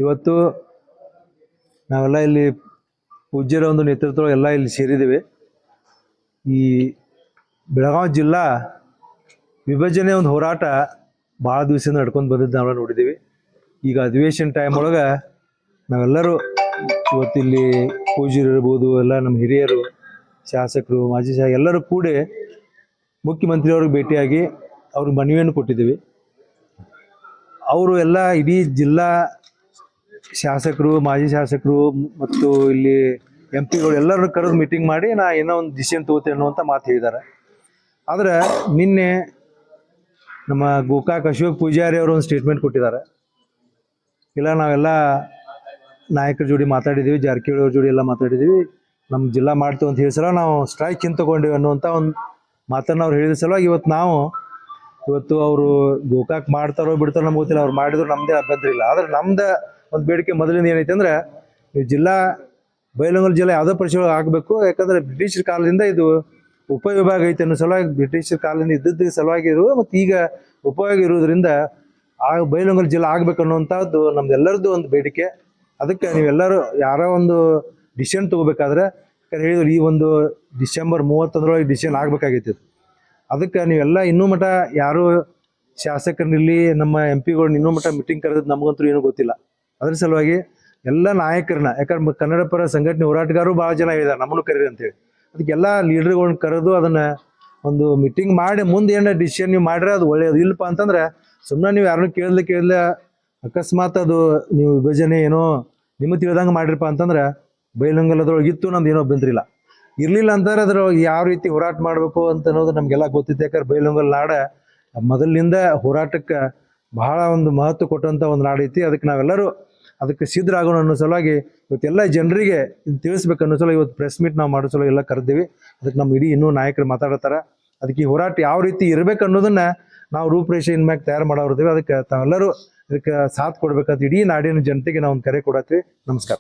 ಇವತ್ತು ನಾವೆಲ್ಲ ಇಲ್ಲಿ ಪೂಜ್ಯರ ಒಂದು ನೇತೃತ್ವ ಎಲ್ಲ ಇಲ್ಲಿ ಸೇರಿದ್ದೇವೆ. ಈ ಬೆಳಗಾವಿ ಜಿಲ್ಲಾ ವಿಭಜನೆ ಒಂದು ಹೋರಾಟ ಭಾಳ ದಿವಸದಿಂದ ನಡ್ಕೊಂಡು ಬಂದಿದ್ದು ನಾವೆಲ್ಲ ನೋಡಿದ್ದೀವಿ. ಈಗ ಅಧಿವೇಶನ ಟೈಮ್ ಒಳಗೆ ನಾವೆಲ್ಲರೂ ಇವತ್ತಿಲ್ಲಿ ಪೂಜ್ಯರು ಇರ್ಬೋದು, ಎಲ್ಲ ನಮ್ಮ ಹಿರಿಯರು, ಶಾಸಕರು, ಮಾಜಿ ಎಲ್ಲರೂ ಕೂಡಿ ಮುಖ್ಯಮಂತ್ರಿಯವ್ರಿಗೆ ಭೇಟಿಯಾಗಿ ಅವ್ರಿಗೆ ಮನವಿಯನ್ನು ಕೊಟ್ಟಿದ್ದೀವಿ. ಅವರು ಎಲ್ಲ ಇಡೀ ಜಿಲ್ಲಾ ಶಾಸಕರು, ಮಾಜಿ ಶಾಸಕರು ಮತ್ತು ಇಲ್ಲಿ MP ಗಳು ಎಲ್ಲರೂ ಕರೆದು ಮೀಟಿಂಗ್ ಮಾಡಿ ಏನೋ ಒಂದು ಡಿಸಿಷನ್ ತಗೋತೇನೆ ಅನ್ನುವಂಥ ಮಾತು ಹೇಳಿದ್ದಾರೆ. ಆದರೆ ನಿನ್ನೆ ನಮ್ಮ ಗೋಕಾಕ್ ಅಶೋಕ್ ಪೂಜಾರಿ ಅವರು ಒಂದು ಸ್ಟೇಟ್ಮೆಂಟ್ ಕೊಟ್ಟಿದ್ದಾರೆ. ಇಲ್ಲ, ನಾವೆಲ್ಲ ನಾಯಕರ ಜೋಡಿ ಮಾತಾಡಿದ್ದೀವಿ, ಜಾರಕಿಹೊಳಿ ಅವ್ರ ಜೋಡಿ ಎಲ್ಲ ಮಾತಾಡಿದ್ದೀವಿ, ನಮ್ಮ ಜಿಲ್ಲಾ ಮಾಡ್ತೀವಿ ಅಂತ ಹೇಳಿ ಸಲ ನಾವು ಸ್ಟ್ರೈಕ್ ತಗೊಂಡಿವಿ ಅನ್ನುವಂಥ ಒಂದು ಮಾತನ್ನು ಅವ್ರು ಹೇಳಿದ ಸಲುವಾಗಿ ಇವತ್ತು ಅವರು ಗೋಕಾಕ್ ಮಾಡ್ತಾರೋ ಬಿಡ್ತಾರೋ ನಮ್ಗೆ ಗೊತ್ತಿಲ್ಲ. ಅವ್ರು ಮಾಡಿದ್ರು ನಮ್ಮದೇ ಅಭ್ಯಂತರ ಇಲ್ಲ. ಆದರೆ ನಮ್ದು ಒಂದು ಬೇಡಿಕೆ ಮೊದಲಿಂದ ಏನೈತೆ ಅಂದರೆ, ಈ ಜಿಲ್ಲಾ ಬೈಲಹೊಂಗಲ ಜಿಲ್ಲೆ ಯಾವುದೋ ಪರಿಚಯ ಆಗಬೇಕು. ಯಾಕಂದರೆ ಬ್ರಿಟಿಷರ ಕಾಲದಿಂದ ಇದು ಉಪವಿಭಾಗ ಐತೆ ಅನ್ನೋ ಸಲುವಾಗಿ, ಬ್ರಿಟಿಷರ ಕಾಲದಿಂದ ಇದ್ದದ್ದು ಸಲುವಾಗಿ ಇರುವ ಮತ್ತು ಈಗ ಉಪಯೋಗ ಇರೋದ್ರಿಂದ ಬೈಲಹೊಂಗಲ ಜಿಲ್ಲೆ ಆಗ್ಬೇಕು ಅನ್ನುವಂಥದ್ದು ನಮ್ದೆಲ್ಲರದ್ದು ಒಂದು ಬೇಡಿಕೆ. ಅದಕ್ಕೆ ನೀವೆಲ್ಲರೂ ಯಾರೋ ಒಂದು ಡಿಸಿಷನ್ ತೊಗೋಬೇಕಾದ್ರೆ ಹೇಳಿದ್ರು, ಈ ಒಂದು ಡಿಸೆಂಬರ್ 31 ಡಿಸಿಷನ್ ಆಗಬೇಕಾಗಿತ್ತು. ಅದಕ್ಕೆ ನೀವೆಲ್ಲ ಇನ್ನೂ ಮಟ್ಟ ಯಾರು ಶಾಸಕರನ್ನಿಲ್ಲಿ ನಮ್ಮ MP ಗಳನ್ನ ಇನ್ನೂ ಮಟ್ಟ ಮೀಟಿಂಗ್ ಕರೆದಿದ್ದು ನಮಗಂತೂ ಏನೂ ಗೊತ್ತಿಲ್ಲ. ಅದ್ರ ಸಲುವಾಗಿ ಎಲ್ಲ ನಾಯಕರನ್ನ, ಯಾಕಂದ್ರೆ ಕನ್ನಡ ಪರ ಸಂಘಟನೆ ಹೋರಾಟಗಾರರು ಭಾಳ ಜನ ಹೇಳಿದ್ದಾರೆ ನಮ್ಮನ್ನು ಕರೀರಿ ಅಂತೇಳಿ. ಅದಕ್ಕೆಲ್ಲ ಲೀಡರ್ಗಳನ್ನ ಕರೆದು ಅದನ್ನು ಒಂದು ಮೀಟಿಂಗ್ ಮಾಡಿ ಮುಂದೆ ಏನೋ ಡಿಸಿಷನ್ ನೀವು ಮಾಡ್ರೆ ಅದು ಒಳ್ಳೆಯದು. ಇಲ್ಲಪ್ಪ ಅಂತಂದ್ರೆ ಸುಮ್ಮನೆ ನೀವು ಯಾರನ್ನೂ ಕೇಳಲಿಲ್ಲ ಅಕಸ್ಮಾತ್ ಅದು ನೀವು ವಿಭಜನೆ ಏನೋ ನಿಮಗೆ ತಿಳಿದಂಗೆ ಮಾಡಿರಪ್ಪ ಅಂತಂದ್ರೆ ಬೈಲಹೊಂಗಲದೊಳಗೆ ಇತ್ತು, ನಮ್ದು ಏನೋ ಅಭ್ಯಂತರ ಇಲ್ಲ. ಇರಲಿಲ್ಲ ಅಂತಂದ್ರೆ ಅದ್ರ ಯಾವ ರೀತಿ ಹೋರಾಟ ಮಾಡಬೇಕು ಅಂತ ಅನ್ನೋದು ನಮಗೆಲ್ಲ ಗೊತ್ತಿತ್ತು. ಯಾಕಂದ್ರೆ ಬೈಲಹೊಂಗಲ ನಾಡ ಮೊದಲಿನಿಂದ ಹೋರಾಟಕ್ಕೆ ಬಹಳ ಒಂದು ಮಹತ್ವ ಕೊಟ್ಟಂಥ ಒಂದು ನಾಡೈತಿ. ಅದಕ್ಕೆ ನಾವೆಲ್ಲರೂ ಅದಕ್ಕೆ ಸಿದ್ಧರಾಗೋಣ ಅನ್ನೋ ಸಲುವಾಗಿ ಇವತ್ತೆಲ್ಲ ಜನರಿಗೆ ಇದು ತಿಳಿಸ್ಬೇಕು ಅನ್ನೋ ಸಲ ಇವತ್ತು ಪ್ರೆಸ್ ಮೀಟ್ ನಾವು ಮಾಡೋ ಸಲ ಎಲ್ಲ ಕರೆದಿವಿ. ಅದಕ್ಕೆ ನಮ್ಮ ಇಡೀ ಇನ್ನೂ ನಾಯಕರು ಮಾತಾಡ್ತಾರೆ. ಅದಕ್ಕೆ ಈ ಹೋರಾಟ ಯಾವ ರೀತಿ ಇರಬೇಕು ಅನ್ನೋದನ್ನು ನಾವು ರೂಪರೇಷೆ ಇನ್ಮ್ಯಾಗ ತಯಾರು ಮಾಡೋರಿದ್ದೀವಿ. ಅದಕ್ಕೆ ತಾವೆಲ್ಲರೂ ಇದಕ್ಕೆ ಸಾಥ್ ಕೊಡ್ಬೇಕಂತ ಇಡೀ ನಾಡಿನ ಜನತೆಗೆ ನಾವು ಒಂದು ಕರೆ ಕೊಡತ್ತೀವಿ. ನಮಸ್ಕಾರ.